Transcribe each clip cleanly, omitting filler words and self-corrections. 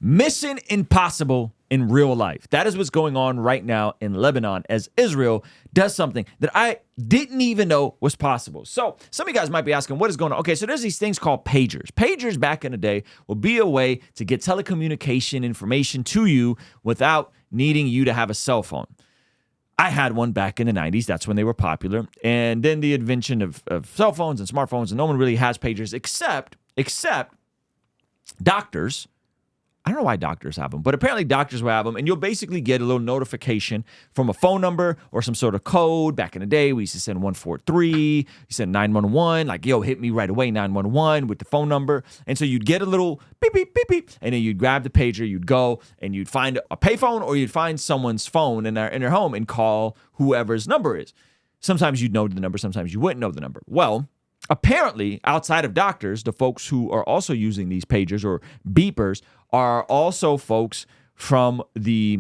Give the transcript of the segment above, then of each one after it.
Mission impossible in real life. That is what's going on right now in Lebanon as Israel does something that I didn't even know was possible. So some of you guys might be asking, what is going on? Okay, so there's these things called pagers. Pagers back in the day will be a way to get telecommunication information to you without needing you to have a cell phone. I had one back in the 90s. That's when they were popular. And then the invention of cell phones and smartphones, and no one really has pagers except doctors. I don't know why doctors have them, but apparently doctors will have them, and you'll basically get a little notification from a phone number or some sort of code. Back in the day, we used to send 143, you send 911, like, yo, hit me right away, 911 with the phone number. And so you'd get a little beep, beep, beep, beep, and then you'd grab the pager, you'd go, and you'd find a payphone or you'd find someone's phone in their home and call whoever's number is. Sometimes you'd know the number, sometimes you wouldn't know the number. Well, apparently, outside of doctors, the folks who are also using these pagers or beepers are also folks from the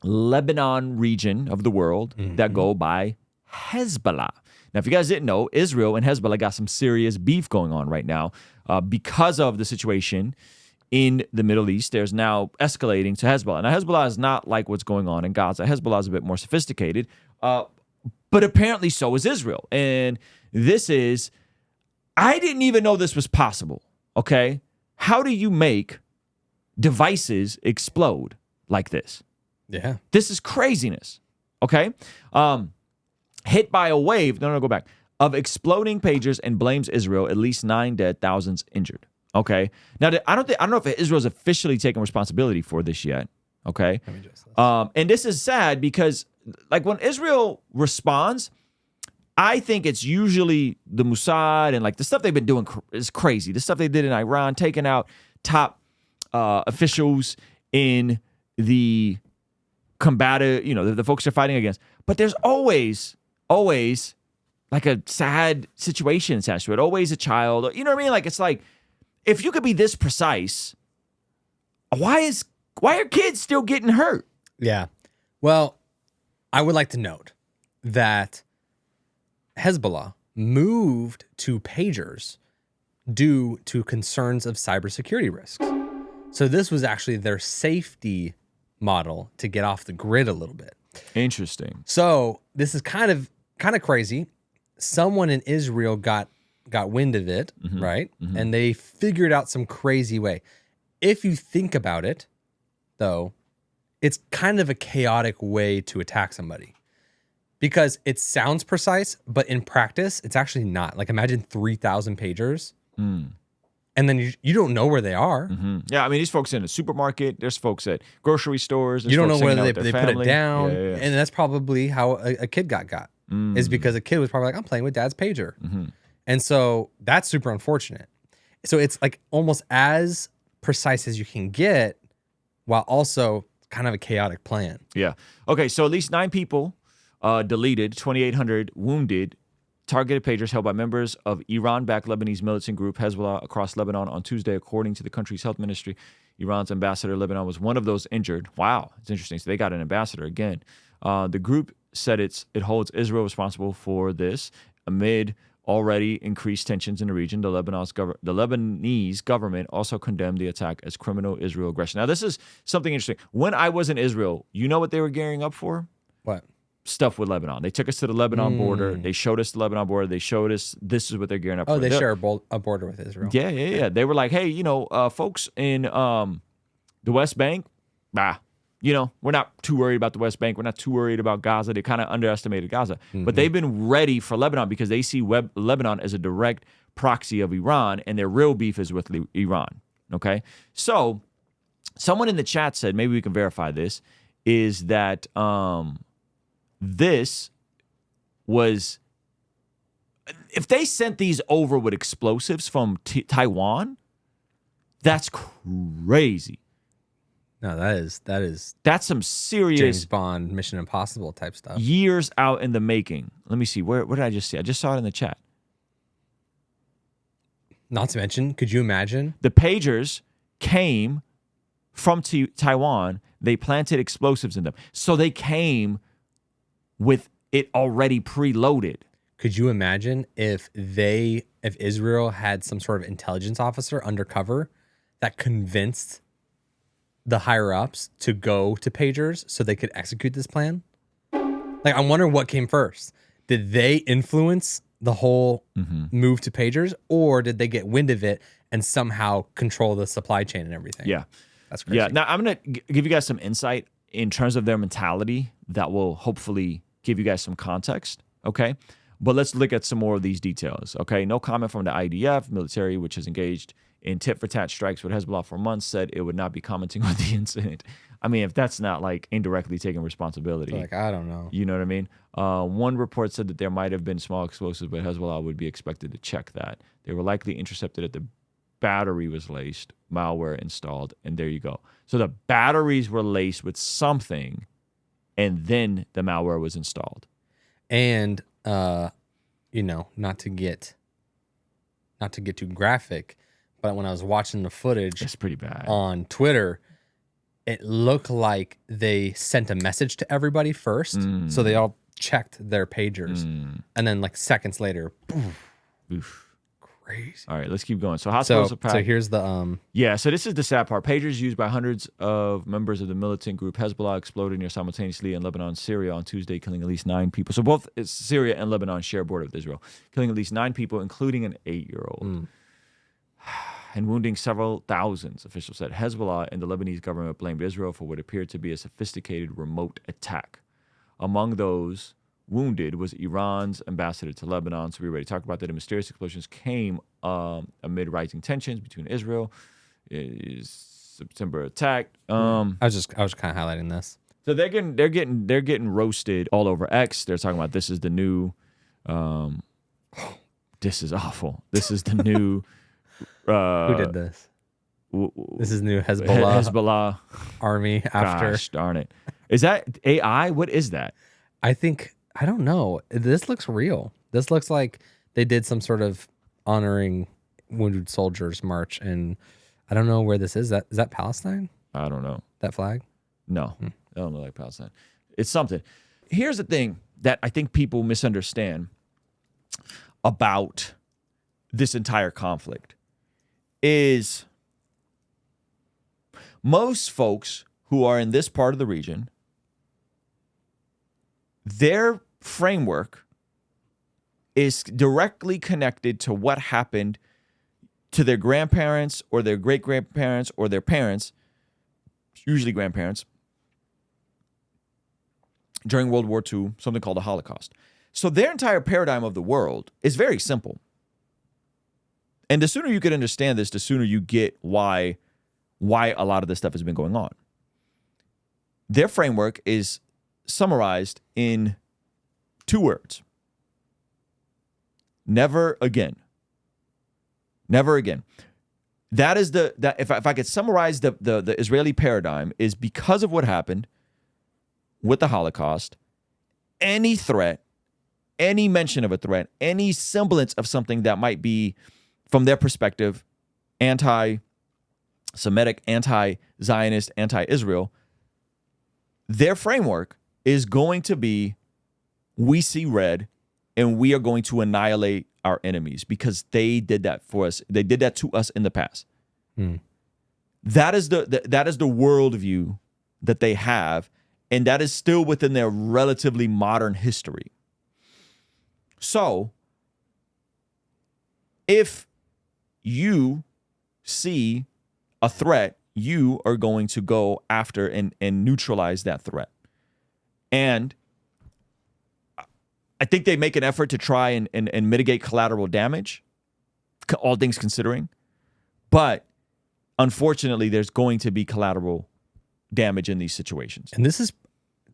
Lebanon region of the world that go by Hezbollah. Now, if you guys didn't know, Israel and Hezbollah got some serious beef going on right now because of the situation in the Middle East. There's now escalating to Hezbollah. Now, Hezbollah is not like what's going on in Gaza. Hezbollah is a bit more sophisticated, but apparently so is Israel. And this is, I didn't even know this was possible, okay? How do you make devices explode like this? Yeah. This is craziness, okay? Hit by a wave, go back, of exploding pagers and blames Israel, at least 9 dead, thousands injured, okay? Now, I don't know if Israel's officially taken responsibility for this yet, okay? And this is sad because, like, when Israel responds, I think it's usually the Mossad and, like, the stuff they've been doing is crazy. The stuff they did in Iran, taking out top officials in the combative, the folks they're fighting against. But there's always like a sad situation attached to it. Always a child. You know what I mean? Like, it's like, if you could be this precise, why are kids still getting hurt? Yeah. Well, I would like to note that Hezbollah moved to pagers due to concerns of cybersecurity risks. So this was actually their safety model to get off the grid a little bit. Interesting. So this is kind of crazy. Someone in Israel got wind of it, right? And they figured out some crazy way. If you think about it, though, it's kind of a chaotic way to attack somebody. Because it sounds precise, but in practice, it's actually not. Like, imagine 3,000 pagers, and then you don't know where they are. Yeah, I mean, these folks in a supermarket. There's folks at grocery stores. You don't know whether they put it down. Yeah. And that's probably how a kid got. Is because a kid was probably like, I'm playing with dad's pager. And so that's super unfortunate. So it's like almost as precise as you can get, while also kind of a chaotic plan. Yeah. Okay, so at least 9 people deleted, 2,800 wounded, targeted pagers held by members of Iran-backed Lebanese militant group Hezbollah across Lebanon on Tuesday, according to the country's health ministry. Iran's ambassador to Lebanon was one of those injured. Wow, it's interesting. So they got an ambassador again. The group said it holds Israel responsible for this amid already increased tensions in the region. The Lebanese government also condemned the attack as criminal Israel aggression. Now, this is something interesting. When I was in Israel, you know what they were gearing up for? What? Stuff with Lebanon. They took us to the Lebanon border. They showed us the Lebanon border. They showed us this is what they're gearing up for. Oh, they share a border with Israel. Yeah. They were like, hey, folks in the West Bank, we're not too worried about the West Bank. We're not too worried about Gaza. They kind of underestimated Gaza. But they've been ready for Lebanon because they see Lebanon as a direct proxy of Iran, and their real beef is with Iran. Okay? So someone in the chat said, maybe we can verify this, is that this was, if they sent these over with explosives from Taiwan, that's crazy. No, that's some serious James Bond, Mission Impossible type stuff. Years out in the making. Let me see. Where did I just see? I just saw it in the chat. Not to mention, could you imagine? The pagers came from Taiwan. They planted explosives in them. So they came with it already preloaded. Could you imagine if Israel had some sort of intelligence officer undercover that convinced the higher ups to go to pagers so they could execute this plan? Like, I'm wondering what came first. Did they influence the whole move to pagers, or did they get wind of it and somehow control the supply chain and everything? Yeah. That's crazy. Yeah. Now, I'm going to give you guys some insight in terms of their mentality that will hopefully give you guys some context, okay? But let's look at some more of these details, okay? No comment from the IDF, military, which is engaged in tit-for-tat strikes with Hezbollah for months, said it would not be commenting on the incident. I mean, if that's not like indirectly taking responsibility. Like, I don't know. You know what I mean? One report said that there might have been small explosives, but Hezbollah would be expected to check that. They were likely intercepted at the battery was laced, malware installed, and there you go. So the batteries were laced with something, and then the malware was installed. And you know, not to get too graphic, but when I was watching the footage, It's pretty bad. on Twitter, it looked like they sent a message to everybody first, so they all checked their pagers, and then like seconds later, poof, Oof. crazy. All right, let's keep going. So hospitals are packed. So here's the Yeah, so this is the sad part. Pagers used by hundreds of members of the militant group Hezbollah exploded near simultaneously in Lebanon and Syria on Tuesday, killing at least 9 people. So both Syria and Lebanon share a border with Israel, killing at least 9 people, including an 8-year-old, and wounding several thousands, officials said. Hezbollah and the Lebanese government blamed Israel for what appeared to be a sophisticated remote attack. Among those wounded was Iran's ambassador to Lebanon. So we already talked about that. The mysterious explosions came amid rising tensions between Israel. September attack. I was kind of highlighting this. So they're getting roasted all over X. They're talking about this is the new. This is awful. This is the new. Who did this? This is new Hezbollah army after. Gosh darn it! Is that AI? What is that? I don't know. This looks real. This looks like they did some sort of honoring wounded soldiers march, and I don't know where this is. Is that Palestine? I don't know. That flag? No, I don't know like Palestine. It's something. Here's the thing that I think people misunderstand about this entire conflict is most folks who are in this part of the region, their framework is directly connected to what happened to their grandparents or their great-grandparents or their parents, usually grandparents, during World War II, something called the Holocaust. So their entire paradigm of the world is very simple. And the sooner you can understand this, the sooner you get why a lot of this stuff has been going on. Their framework is summarized in 2 words. Never again. Never again. That is if I could summarize the Israeli paradigm is because of what happened with the Holocaust, any threat, any mention of a threat, any semblance of something that might be, from their perspective, anti-Semitic, anti-Zionist, anti-Israel, their framework is going to be, we see red and we are going to annihilate our enemies because they did that for us. They did that to us in the past. That is the worldview that they have, and that is still within their relatively modern history. So, if you see a threat, you are going to go after and neutralize that threat. And I think they make an effort to try and mitigate collateral damage, all things considering. But unfortunately, there's going to be collateral damage in these situations. And this is,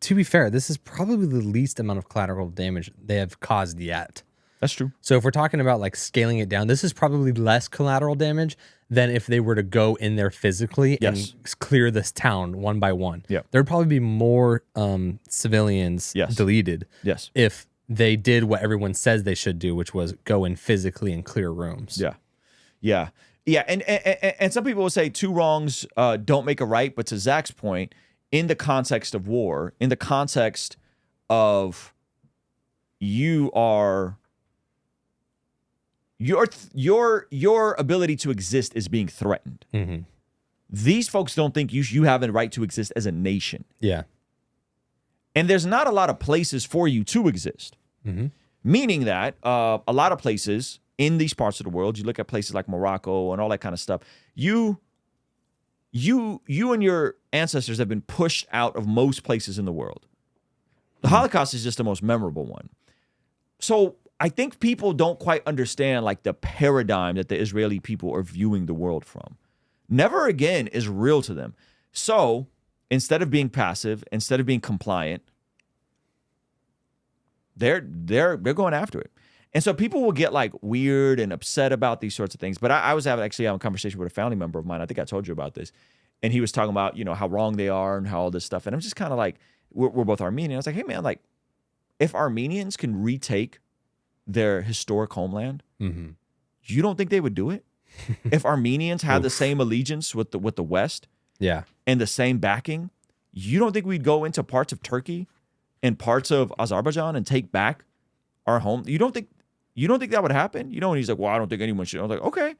to be fair, this is probably the least amount of collateral damage they have caused yet. That's true. So if we're talking about like scaling it down, this is probably less collateral damage than if they were to go in there physically and clear this town one by one. Yeah. There'd probably be more civilians deleted if they did what everyone says they should do, which was go in physically and clear rooms. Yeah. And some people will say 2 wrongs don't make a right. But to Zach's point, in the context of war, in the context of your ability to exist is being threatened. these folks don't think you have a right to exist as a nation. Yeah. And there's not a lot of places for you to exist. Meaning that a lot of places in these parts of the world, you look at places like Morocco and all that kind of stuff, you and your ancestors have been pushed out of most places in the world. The Holocaust is just the most memorable one. So I think people don't quite understand like the paradigm that the Israeli people are viewing the world from. Never again is real to them. So instead of being passive, instead of being compliant, they're going after it. And so people will get like weird and upset about these sorts of things. But I was having a conversation with a family member of mine. I think I told you about this. And he was talking about, how wrong they are and how all this stuff. And I'm just kind of like, we're both Armenian. I was like, hey man, like if Armenians can retake their historic homeland, you don't think they would do it? If Armenians had the same allegiance with the West, and the same backing, you don't think we'd go into parts of Turkey and parts of Azerbaijan and take back our home? You don't think that would happen? And he's like, well, I don't think anyone should. I was like, okay.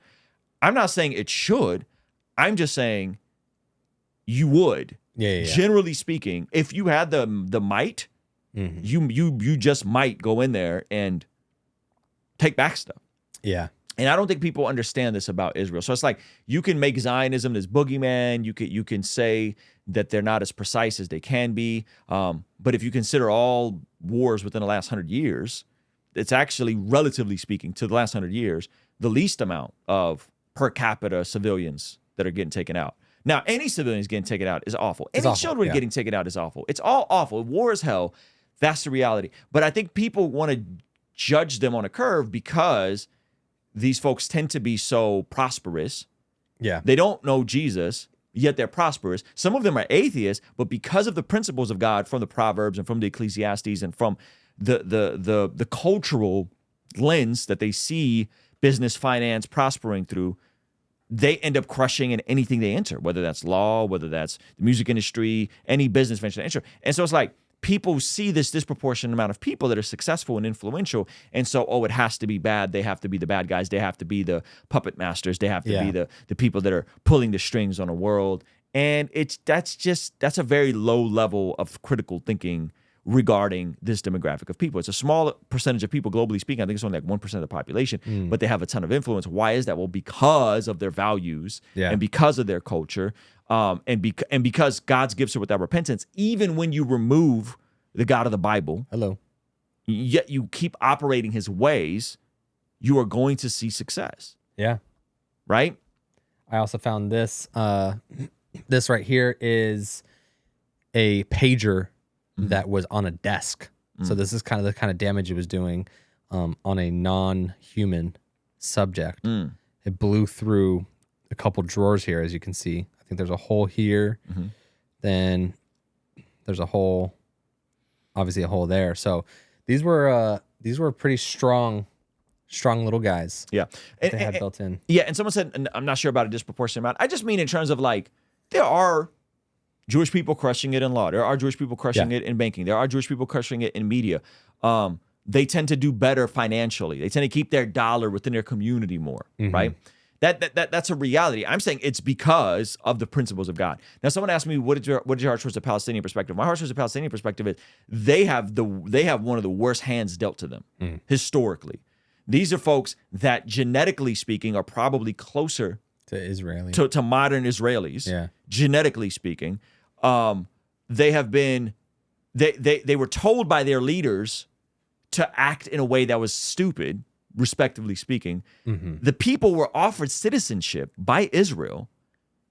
I'm not saying it should. I'm just saying you would. Yeah. Generally speaking, if you had the might, you just might go in there and take back stuff. Yeah. And I don't think people understand this about Israel. So it's like you can make Zionism this boogeyman. You can say that they're not as precise as they can be. But if you consider all wars within the last 100 years, it's actually, relatively speaking, to the last 100 years, the least amount of per capita civilians that are getting taken out. Now, any civilians getting taken out is awful. Any children getting taken out is awful. It's all awful. War is hell. That's the reality. But I think people want to judge them on a curve because these folks tend to be so prosperous. Yeah. They don't know Jesus, yet they're prosperous. Some of them are atheists, but because of the principles of God from the Proverbs and from the Ecclesiastes and from the cultural lens that they see business, finance prospering through, they end up crushing in anything they enter, whether that's law, whether that's the music industry, any business venture they enter. And so it's like people see this disproportionate amount of people that are successful and influential. And so, it has to be bad. They have to be the bad guys. They have to be the puppet masters. They have to be the people that are pulling the strings on a world. And that's a very low level of critical thinking regarding this demographic of people. It's a small percentage of people, globally speaking. I think it's only like 1% of the population, but they have a ton of influence. Why is that? Well, because of their values and because of their culture, and because God's gifts are without repentance. Even when you remove the God of the Bible, yet you keep operating his ways, you are going to see success. Yeah. Right? I also found this. This right here is a pager that was on a desk. So this is kind of the kind of damage it was doing on a non-human subject. It blew through a couple drawers here, as you can see. I think there's a hole here. Then there's a hole, obviously a hole there. So these were pretty strong little guys. Yeah. They had built in. Yeah. And someone said, and I'm not sure about a disproportionate amount. I just mean in terms of like, there are Jewish people crushing it in law. There are Jewish people crushing it in banking. There are Jewish people crushing it in media. They tend to do better financially. They tend to keep their dollar within their community more, right? That's a reality. I'm saying it's because of the principles of God. Now, someone asked me, what is your heart towards the Palestinian perspective? My heart towards the Palestinian perspective is they have one of the worst hands dealt to them historically. These are folks that, genetically speaking, are probably closer to Israeli, to modern Israelis. Genetically speaking, they have been. They were told by their leaders to act in a way that was stupid, respectively speaking. The people were offered citizenship by Israel,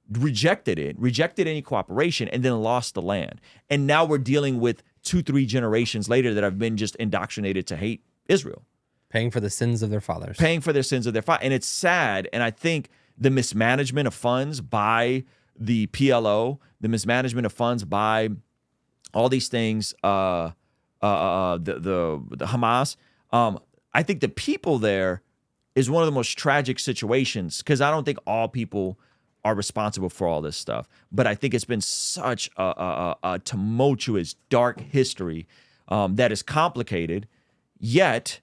rejected any cooperation, and then lost the land. And now we're dealing with 2-3 generations later that have been just indoctrinated to hate Israel. Paying for the sins of their fathers. Paying for their sins of their fathers. And it's sad. And I think the mismanagement of funds by the PLO, the mismanagement of funds by all these things, the Hamas, I think the people there is one of the most tragic situations, because I don't think all people are responsible for all this stuff. But I think it's been such a tumultuous, dark history that is complicated, yet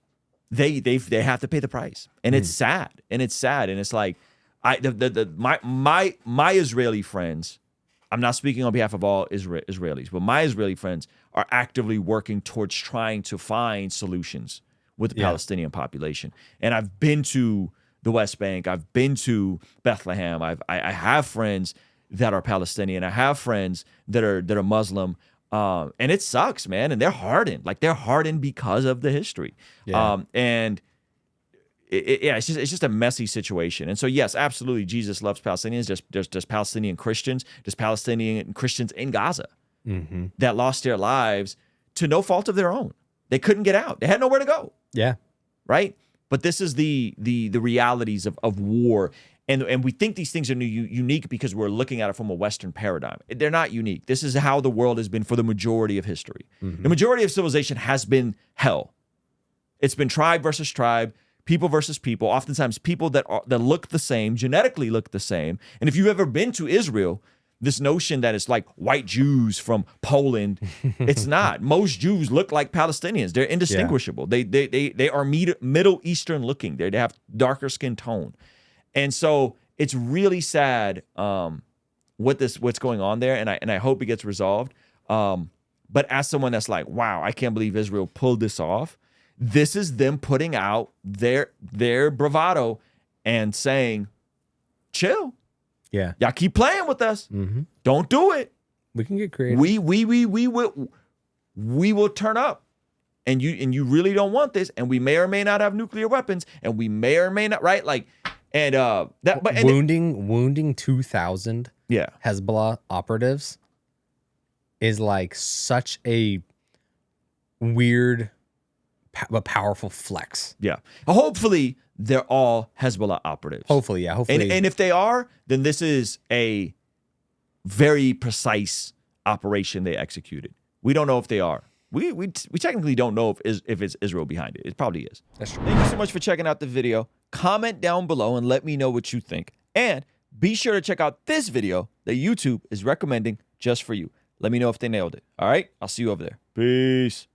they have to pay the price. And it's sad. And it's like, My Israeli friends, I'm not speaking on behalf of all Israelis, but my Israeli friends are actively working towards trying to find solutions with the Palestinian population. And I've been to the West Bank. I've been to Bethlehem. I have friends that are Palestinian. I have friends that are Muslim. And it sucks, man. And they're hardened. Like, they're hardened because of the history. Yeah. And it's just a messy situation. And so, yes, absolutely, Jesus loves Palestinians. There's Palestinian Christians. There's Palestinian Christians in Gaza that lost their lives to no fault of their own. They couldn't get out. They had nowhere to go. Yeah. Right? But this is the realities of war. And we think these things are unique because we're looking at it from a Western paradigm. They're not unique. This is how the world has been for the majority of history. The majority of civilization has been hell. It's been tribe versus tribe, people versus people, oftentimes people that look the same, genetically look the same. And if you've ever been to Israel, this notion that it's like white Jews from Poland, it's not. Most Jews look like Palestinians. They're indistinguishable. Yeah. They are Middle Eastern looking. They have darker skin tone. And so it's really sad what's going on there, and I hope it gets resolved. But as someone that's like, wow, I can't believe Israel pulled this off. This is them putting out their bravado and saying, chill. Yeah. Y'all keep playing with us. Don't do it. We can get creative. We will turn up. And you really don't want this. And we may or may not have nuclear weapons. And we may or may not, right? Like, and wounding 2,000 Hezbollah operatives is like such a weird but powerful flex. Yeah. Hopefully they're all Hezbollah operatives. Hopefully, yeah. Hopefully. And if they are, then this is a very precise operation they executed. We don't know if they are. We technically don't know if it's Israel behind it. It probably is. That's true. Thank you so much for checking out the video. Comment down below and let me know what you think. And be sure to check out this video that YouTube is recommending just for you. Let me know if they nailed it. All right? I'll see you over there. Peace.